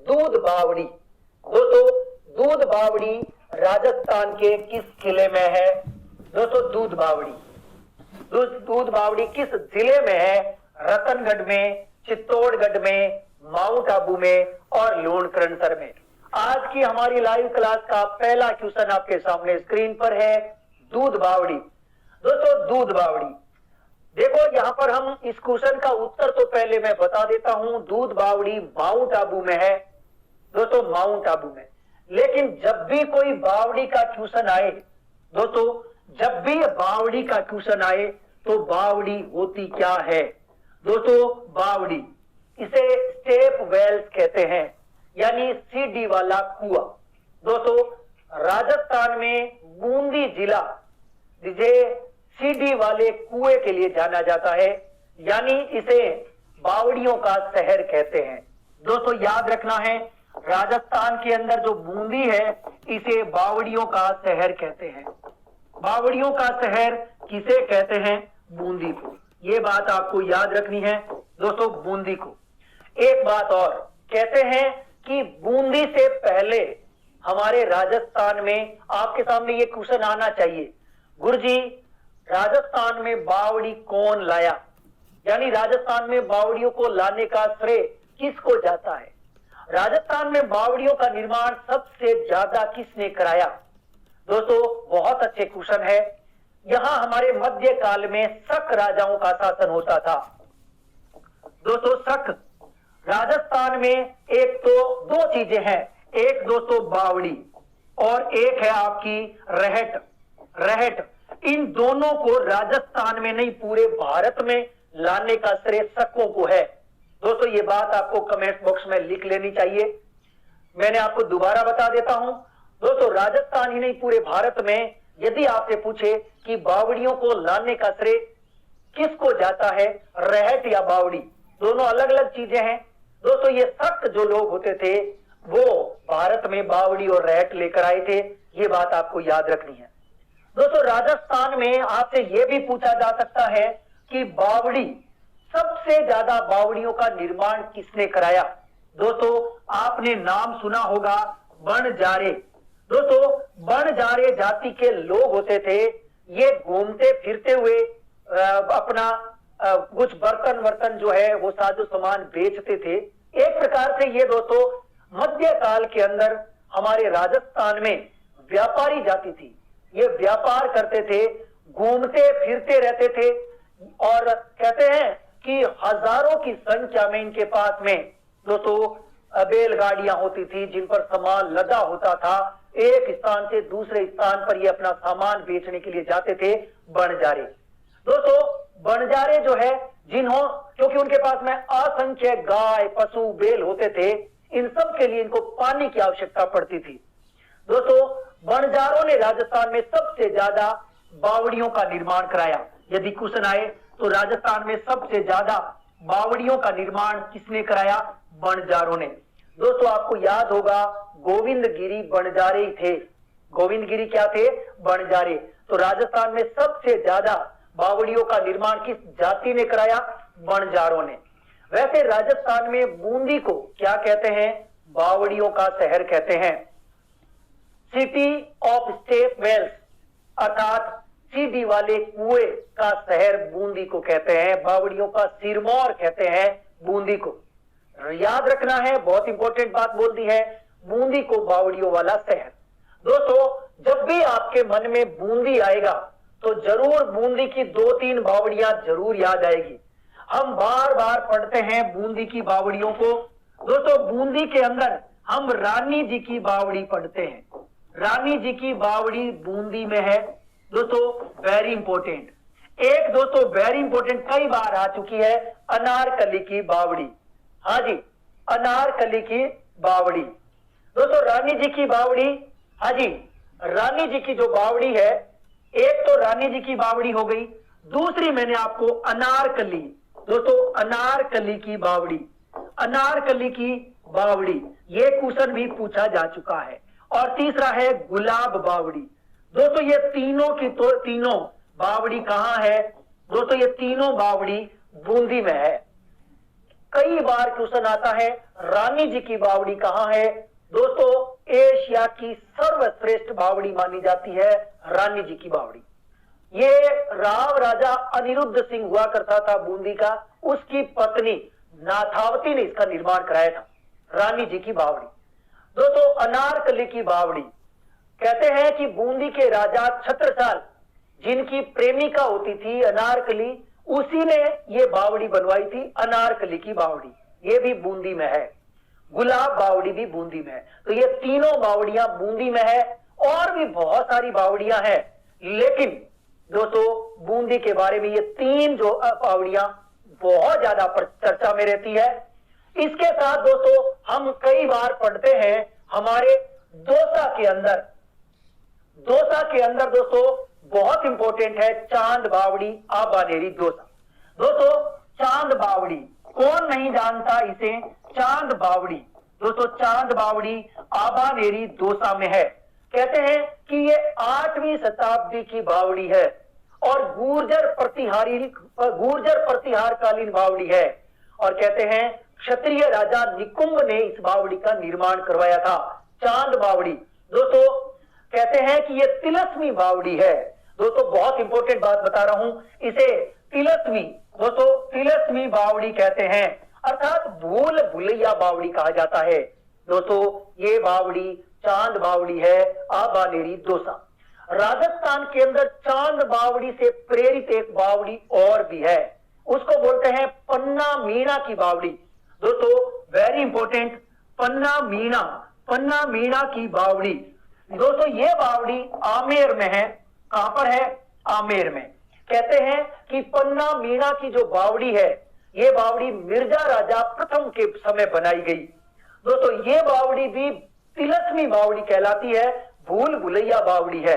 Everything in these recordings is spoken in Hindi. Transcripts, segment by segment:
दूध बावड़ी। दोस्तों दूध बावड़ी राजस्थान के किस किले में है? दोस्तों दूध बावड़ी किस जिले में है? रतनगढ़ में, चित्तौड़गढ़ में, माउंट आबू में और लूणकरणसर में। आज की हमारी लाइव क्लास का पहला क्वेश्चन आपके सामने स्क्रीन पर है, दूध बावड़ी। दोस्तों दूध बावड़ी, देखो यहां पर हम इस क्वेश्चन का उत्तर तो पहले मैं बता देता हूं। दूध बावड़ी माउंट आबू में है। दोस्तों माउंट आबू में। लेकिन जब भी कोई बावड़ी का क्वेश्चन आए, दोस्तों जब भी बावड़ी का क्वेश्चन आए तो बावड़ी होती क्या है? दोस्तों बावड़ी, इसे स्टेप वेल्स कहते हैं, यानी सीढ़ी वाला कुआं। दोस्तों राजस्थान में बूंदी जिला जिसे सीढ़ी वाले कुएं के लिए जाना जाता है, यानी इसे बावड़ियों का शहर कहते हैं। दोस्तों याद रखना है, राजस्थान के अंदर जो बूंदी है इसे बावड़ियों का शहर कहते हैं। बावड़ियों का शहर किसे कहते हैं? बूंदी को। ये बात आपको याद रखनी है दोस्तों, बूंदी को। एक बात और, कहते हैं कि बूंदी से पहले हमारे राजस्थान में, आपके सामने ये क्वेश्चन आना चाहिए, गुरुजी राजस्थान में बावड़ी कौन लाया? यानी राजस्थान में बावड़ियों को लाने का श्रेय किसको जाता है? राजस्थान में बावड़ियों का निर्माण सबसे ज्यादा किसने कराया? दोस्तों बहुत अच्छे क्वेश्चन है। यहां हमारे मध्य काल में शक राजाओं का शासन होता था। दोस्तों शक, राजस्थान में एक तो दो चीजें हैं, एक दोस्तों बावड़ी और एक है आपकी रहट। इन दोनों को राजस्थान में नहीं पूरे भारत में लाने का श्रेय शकों को है। दोस्तों ये बात आपको कमेंट बॉक्स में लिख लेनी चाहिए। मैंने आपको दोबारा बता देता हूं दोस्तों, राजस्थान ही नहीं पूरे भारत में यदि आपसे पूछे कि बावड़ियों को लाने का श्रेय किसको जाता है, रहट या बावड़ी, दोनों अलग अलग चीजें हैं। दोस्तों ये शक जो लोग होते थे वो भारत में बावड़ी और रहट लेकर आए थे, ये बात आपको याद रखनी है। दोस्तों राजस्थान में आपसे यह भी पूछा जा सकता है कि बावड़ी, सबसे ज्यादा बावड़ियों का निर्माण किसने कराया? दोस्तों आपने नाम सुना होगा बणजारे। दोस्तों बणजारे जाति के लोग होते थे, ये घूमते फिरते हुए अपना कुछ बर्तन जो है वो साजो सामान बेचते थे। एक प्रकार से ये दोस्तों मध्यकाल के अंदर हमारे राजस्थान में व्यापारी जाति थी। ये व्यापार करते थे, घूमते फिरते रहते थे और कहते हैं कि हजारों की संख्या में इनके पास में दोस्तों बैलगाड़ियां होती थी जिन पर सामान लदा होता था। एक स्थान से दूसरे स्थान पर ये अपना सामान बेचने के लिए जाते थे बणजारे। दोस्तों बणजारे जो है क्योंकि उनके पास में असंख्य गाय पशु बैल होते थे, इन सब के लिए इनको पानी की आवश्यकता पड़ती थी। दोस्तों बणजारों ने राजस्थान में सबसे ज्यादा बावड़ियों का निर्माण कराया। यदि क्वेश्चन आए तो राजस्थान में सबसे ज्यादा बावड़ियों का निर्माण किसने कराया? बणजारों ने। दोस्तों आपको याद होगा गोविंदगिरी बणजारे ही थे। गोविंदगिरी क्या थे? बणजारे। तो राजस्थान में सबसे ज्यादा बावड़ियों का निर्माण किस जाति ने कराया? बणजारों ने। वैसे राजस्थान में बूंदी को क्या कहते हैं? बावड़ियों का शहर कहते हैं। सिटी ऑफ स्टेप वेल्स अर्थात सीढ़ी वाले कुएं का शहर बूंदी को कहते हैं। बावड़ियों का सिरमौर कहते हैं बूंदी को। याद रखना है, बहुत इंपॉर्टेंट बात बोल दी है, बूंदी को बावड़ियों वाला शहर। दोस्तों जब भी आपके मन में बूंदी आएगा तो जरूर बूंदी की 2-3 बावड़ियां जरूर याद आएगी। हम बार बार पढ़ते हैं बूंदी की बावड़ियों को। दोस्तों बूंदी के अंदर हम रानी जी की बावड़ी पढ़ते हैं। रानी जी की बावड़ी बूंदी में है। दोस्तों वेरी इंपॉर्टेंट, एक दोस्तों वेरी इंपॉर्टेंट कई बार आ चुकी है, अनारकली की बावड़ी। हाँ जी, अनारकली की बावड़ी। दोस्तों रानी जी की बावड़ी, हाँ जी, रानी जी की जो बावड़ी है, एक तो रानी जी की बावड़ी हो गई, दूसरी मैंने आपको अनारकली, दोस्तों अनारकली की बावड़ी, अनारकली की बावड़ी, ये क्वेश्चन भी पूछा जा चुका है। और तीसरा है गुलाब बावड़ी। दोस्तों ये तीनों की तो तीनों बावड़ी कहां है? दोस्तों ये तीनों बावड़ी बूंदी में है। कई बार क्वेश्चन आता है रानी जी की बावड़ी कहां है। दोस्तों एशिया की सर्वश्रेष्ठ बावड़ी मानी जाती है रानी जी की बावड़ी। ये राव राजा अनिरुद्ध सिंह हुआ करता था बूंदी का, उसकी पत्नी नाथावती ने इसका निर्माण कराया था, रानी जी की बावड़ी। दोस्तों अनारकली की बावड़ी, कहते हैं कि बूंदी के राजा छत्रसाल जिनकी प्रेमिका होती थी अनारकली, उसी ने ये बावड़ी बनवाई थी, अनारकली की बावड़ी। ये भी बूंदी में है। गुलाब बावड़ी भी बूंदी में है। तो ये तीनों बावड़ियां बूंदी में है। और भी बहुत सारी बावड़ियां हैं, लेकिन दोस्तों बूंदी के बारे में ये तीन जो बावड़ियां बहुत ज्यादा चर्चा में रहती है। इसके साथ दोस्तों हम कई बार पढ़ते हैं हमारे दौसा के अंदर दोस्तों बहुत इंपॉर्टेंट है चांद बावड़ी आबानेरी दौसा। दोस्तों चांद बावड़ी कौन नहीं जानता इसे, चांद बावड़ी दोस्तों चांद बावड़ी आबानेरी दौसा में है। कहते हैं कि ये 8वीं शताब्दी की बावड़ी है और गुर्जर प्रतिहार कालीन बावड़ी है। और कहते हैं क्षत्रिय राजा निकुंभ ने इस बावड़ी का निर्माण करवाया था, चांद बावड़ी। दोस्तों कहते हैं कि ये तिलस्मी बावड़ी है। दोस्तों बहुत इंपॉर्टेंट बात बता रहा हूं, इसे तिलस्मी बावड़ी कहते हैं, अर्थात भूल भुलैया बावड़ी कहा जाता है। दोस्तों ये बावड़ी चांद बावड़ी है आबानेरी दौसा। राजस्थान के अंदर चांद बावड़ी से प्रेरित एक बावड़ी और भी है, उसको बोलते हैं पन्ना मीणा की बावड़ी। दोस्तों वेरी इंपॉर्टेंट, पन्ना मीणा की बावड़ी। दोस्तों ये बावड़ी आमेर में है। कहां पर है? आमेर में। कहते हैं कि पन्ना मीणा की जो बावड़ी है, ये बावड़ी मिर्जा राजा प्रथम के समय बनाई गई। दोस्तों ये बावड़ी भी तिलस्मी बावड़ी कहलाती है, भूल भुलैया बावड़ी है।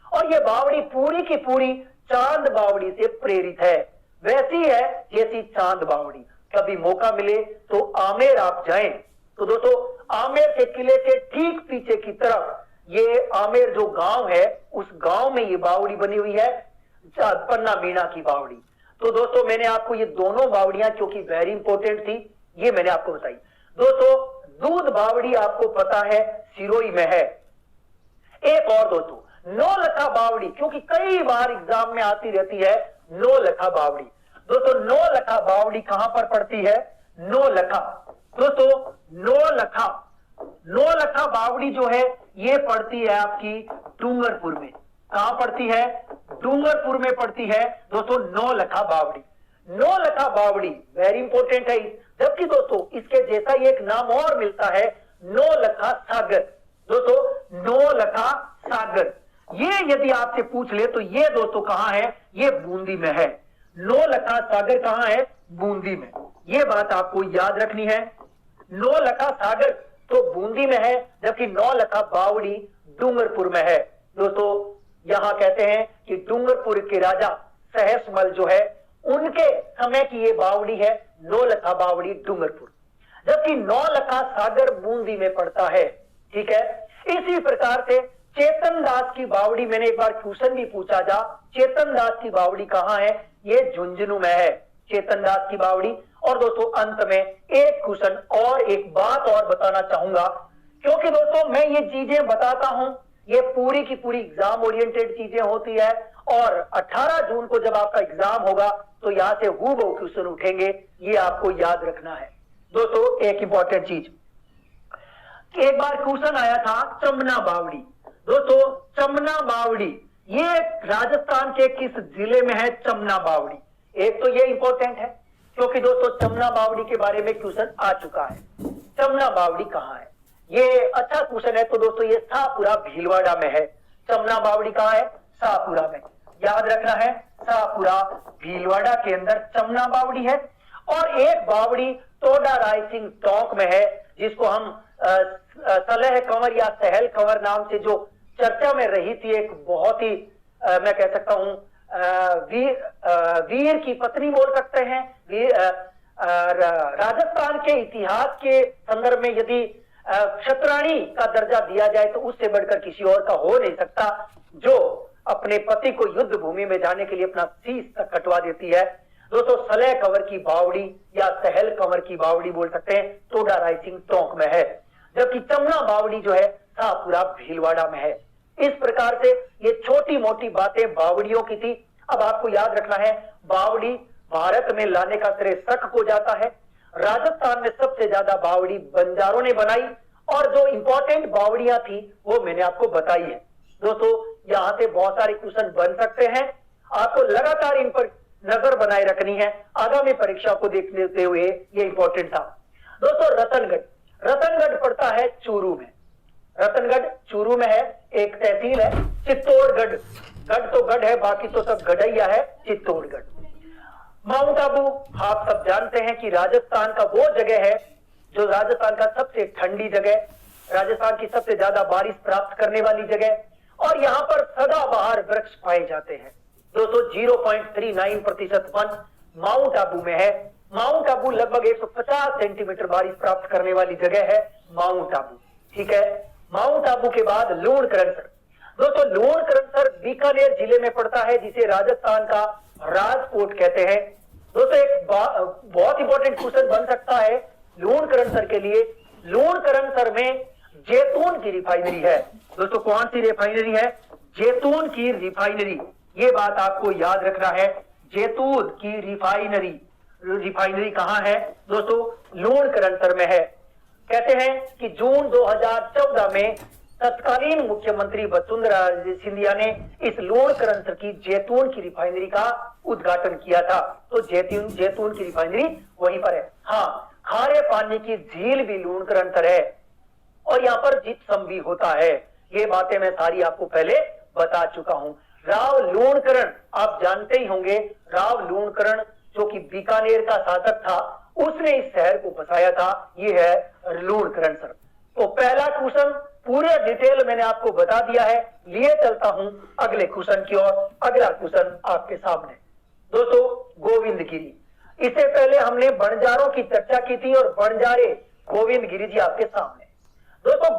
और ये बावड़ी पूरी की पूरी चांद बावड़ी से प्रेरित है, वैसी है जैसी चांद बावड़ी। कभी मौका मिले तो आमेर आप जाएं। तो दोस्तों आमेर के किले के ठीक पीछे की तरफ ये आमेर जो गांव है, उस गांव में ये बावड़ी बनी हुई है, पन्ना मीणा की बावड़ी। तो दोस्तों मैंने आपको ये दोनों बावड़ियां क्योंकि वेरी इंपॉर्टेंट थी, ये मैंने आपको बताई। दोस्तों दूध बावड़ी आपको पता है सिरोही में है। एक और दोस्तों नौलखा बावड़ी, क्योंकि कई बार एग्जाम में आती रहती है नौलखा बावड़ी। दोस्तों नौलखा बावड़ी कहां पर पड़ती है? नौलखा। दोस्तों नौलखा बावड़ी जो है ये पड़ती है आपकी डूंगरपुर में। कहां पड़ती है? डूंगरपुर में पड़ती है दोस्तों नौलखा बावड़ी। नौलखा बावड़ी वेरी इंपॉर्टेंट है। जबकि दोस्तों इसके जैसा एक नाम और मिलता है नौलखा सागर। दोस्तों नौलखा सागर, ये यदि आपसे पूछ ले तो ये दोस्तों कहां है? ये बूंदी में है। नौलखा सागर कहां है? बूंदी में। ये बात आपको याद रखनी है। नौलखा सागर तो बूंदी में है, जबकि नौलखा बावड़ी डूंगरपुर में है। दोस्तों यहां कहते हैं कि डूंगरपुर के राजा सहसमल जो है, उनके समय की ये बावड़ी है नौलखा बावड़ी डूंगरपुर, जबकि नौलखा सागर बूंदी में पड़ता है। ठीक है। इसी प्रकार से चेतन दास की बावड़ी, मैंने एक बार क्वेश्चन भी पूछा था, चेतन दास की बावड़ी कहां है? ये झुंझुनू में है, चेतन दास की बावड़ी। और दोस्तों अंत में एक क्वेश्चन और एक बात और बताना चाहूंगा, क्योंकि दोस्तों मैं ये चीजें बताता हूं, ये पूरी की पूरी एग्जाम ओरिएंटेड चीजें होती है। और 18 जून को जब आपका एग्जाम होगा तो यहां से हूबहू क्वेश्चन उठेंगे, ये आपको याद रखना है। दोस्तों एक इंपॉर्टेंट चीज, एक बार क्वेश्चन आया था चमना बावड़ी। दोस्तों चमना बावड़ी ये राजस्थान के किस जिले में है? चमना बावड़ी। एक तो ये इंपॉर्टेंट है क्योंकि दोस्तों चमना बावड़ी के बारे में क्वेश्चन आ चुका है। चमना बावड़ी कहां है? ये अच्छा क्वेश्चन है। तो दोस्तों ये शाहपुरा भीलवाड़ा में है। चमना बावड़ी कहां है? शाहपुरा में। याद रखना है, शाहपुरा भीलवाड़ा के अंदर चमना बावड़ी है। और एक बावड़ी टोडा राय सिंह टोंक में है, जिसको हम सलह कंवर या सहल कंवर नाम से जो चर्चा में रही थी, एक बहुत ही मैं कह सकता हूं वीर की पत्नी बोल सकते हैं। राजस्थान के इतिहास के संदर्भ में यदि क्षत्राणी का दर्जा दिया जाए तो उससे बढ़कर किसी और का हो नहीं सकता, जो अपने पति को युद्ध भूमि में जाने के लिए अपना शीश तक कटवा देती है। दोस्तों सलह कंवर की बावड़ी या सहल कंवर की बावड़ी बोल सकते हैं, टोडा रायसिंह टोंक में है, जबकि चमना बावड़ी जो है शाहपुरा भीलवाड़ा में है। इस प्रकार से ये छोटी मोटी बातें बावड़ियों की थी। अब आपको याद रखना है, बावड़ी भारत में लाने का श्रेय शक को जाता है। राजस्थान में सबसे ज्यादा बावड़ी बंजारों ने बनाई और जो इंपॉर्टेंट बावड़ियां थी वो मैंने आपको बताई है। दोस्तों यहां से बहुत सारे क्वेश्चन बन सकते हैं, आपको लगातार इन पर नजर बनाए रखनी है, आगामी परीक्षा को देखते हुए ये इंपॉर्टेंट था। दोस्तों रतनगढ़ पड़ता है चूरू में, रतनगढ़ चूरू में है, एक तहसील है। चित्तौड़गढ़, गढ़ तो गढ़ है, बाकी तो सब गढ़ैया है, चित्तौड़गढ़। माउंट आबू आप सब जानते हैं कि राजस्थान का वो जगह है जो राजस्थान का सबसे ठंडी जगह, राजस्थान की सबसे ज्यादा बारिश प्राप्त करने वाली जगह, और यहाँ पर सदाबहार वृक्ष पाए जाते हैं। दोस्तों 0.39% वन माउंट आबू में है। माउंट आबू लगभग 150 सेंटीमीटर बारिश प्राप्त करने वाली जगह है माउंट आबू। ठीक है, माउंट आबू के बाद लूणकरणसर। दोस्तों लूणकरणसर बीकानेर जिले में पड़ता है, जिसे राजस्थान का राजकोट कहते हैं। दोस्तों एक बहुत इंपॉर्टेंट क्वेश्चन बन सकता है लूणकरणसर के लिए। लूणकरणसर में जैतून की रिफाइनरी है। दोस्तों कौन सी रिफाइनरी है? जैतून की रिफाइनरी, ये बात आपको याद रखना है। जैतून की रिफाइनरी कहां है? दोस्तों लूणकरणसर में है। कहते हैं कि जून 2014 में तत्कालीन मुख्यमंत्री वसुंधरा सिंधिया ने इस लूणकरणसर की जैतून की रिफाइनरी का उद्घाटन किया था। तो जैतून की रिफाइनरी वहीं पर है। हाँ, खारे पानी की झील भी लूणकरणसर है और यहाँ पर जिप्सम भी होता है। ये बातें मैं सारी आपको पहले बता चुका हूं। राव लूणकरण आप जानते ही होंगे, राव लूणकरण जो कि बीकानेर का शासक था, उसने इस शहर को बसाया था। ये है लूणकरणसर। तो पहला क्वेश्चन पूरे डिटेल मैंने आपको बता दिया है। लिए चलता हूं अगले क्वेश्चन की ओर। अगला क्वेश्चन आपके सामने दोस्तों गोविंदगिरी। इससे पहले हमने बंजारों की चर्चा की थी और बंजारे गोविंदगिरी जी आपके सामने। दोस्तों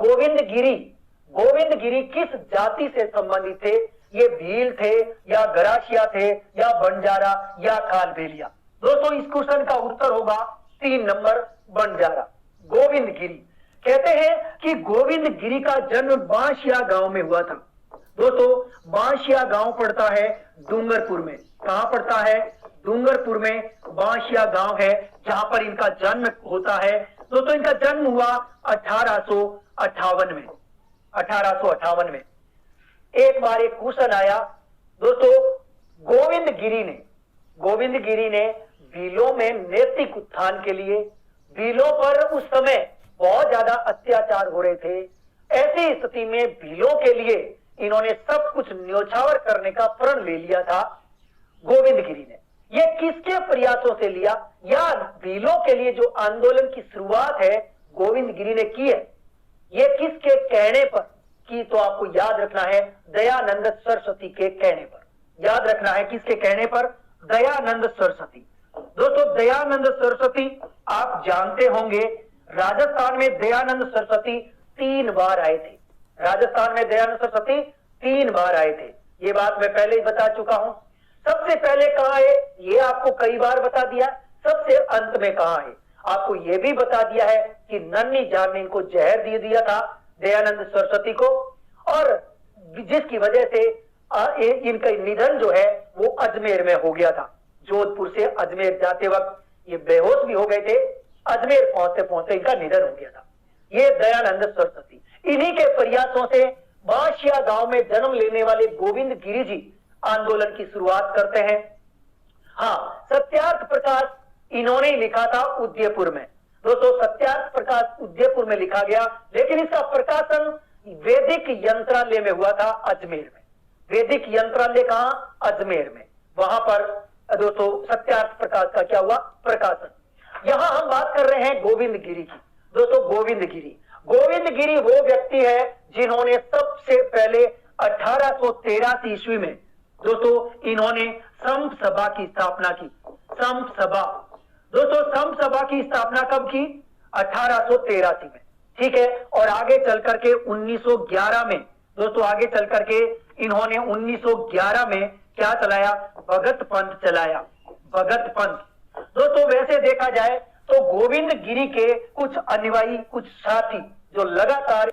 गोविंदगिरी किस जाति से संबंधित थे? ये भील थे या गरासिया थे या बंजारा या खालबेलिया? दोस्तों इस क्वेश्चन का उत्तर होगा 3 नंबर बंजारा। गोविंदगिरी कहते हैं कि गोविंदगिरी का जन्म बांशिया गांव में हुआ था। दोस्तों बांशिया गांव पड़ता है डूंगरपुर में। कहां पड़ता है? डूंगरपुर में बांशिया गांव है जहां पर इनका जन्म होता है। दोस्तों इनका जन्म हुआ 1858 में। 1858 में एक बार एक क्वेश्चन आया दोस्तों, गोविंदगिरी ने भीलों में नैतिक उत्थान के लिए, भीलों पर उस समय बहुत ज्यादा अत्याचार हो रहे थे, ऐसी स्थिति में भीलों के लिए इन्होंने सब कुछ न्योछावर करने का प्रण ले लिया था गोविंदगिरी ने। ये किसके प्रयासों से लिया या भीलों के लिए जो आंदोलन की शुरुआत है गोविंदगिरी ने की है, ये किसके कहने पर की? तो आपको याद रखना है दयानंद सरस्वती के कहने पर। याद रखना है किसके कहने पर? दयानंद सरस्वती। दोस्तों दयानंद सरस्वती आप जानते होंगे, राजस्थान में दयानंद सरस्वती 3 बार आए थे। राजस्थान में दयानंद सरस्वती 3 बार आए थे। ये बात मैं पहले ही बता चुका हूं। सबसे पहले कहां आए ये आपको कई बार बता दिया। सबसे अंत में कहां आए आपको यह भी बता दिया है कि नन्ही जान ने इनको जहर दे दिया था दयानंद सरस्वती को, और जिसकी वजह से इनका निधन जो है वो अजमेर में हो गया था। जोधपुर से अजमेर जाते वक्त ये बेहोश भी हो गए थे। अजमेर पहुंचते पहुंचते इनका निधन हो गया था। ये दयानंद सरस्वती, इन्हीं के प्रयासों से बांशिया गांव में जन्म लेने वाले गोविंदगिरी जी आंदोलन की शुरुआत करते हैं। हाँ, सत्यार्थ प्रकाश इन्होंने लिखा था उदयपुर में। दोस्तों सत्यार्थ प्रकाश उदयपुर में लिखा गया, लेकिन इसका प्रकाशन वैदिक यंत्रालय में हुआ था अजमेर में। वैदिक यंत्रालय कहां? अजमेर में। वहां पर दोस्तों सत्यार्थ प्रकाश का क्या हुआ? प्रकाशन। यहां हम बात कर रहे हैं गोविंदगिरी की। दोस्तों गोविंदगिरी वो व्यक्ति है जिन्होंने सबसे पहले 1883 ईस्वी में दोस्तों इन्होंने संप सभा की स्थापना की। संप सभा, दोस्तों संप सभा की स्थापना कब की? 1883 में। ठीक है, और आगे चल करके 1911 में दोस्तों, आगे चल करके इन्होंने 1911 में क्या चलाया? भगत पंथ चलाया। भगत पंथ। दोस्तों वैसे देखा जाए तो गोविंद गिरी के कुछ अनुयायी, कुछ साथी जो लगातार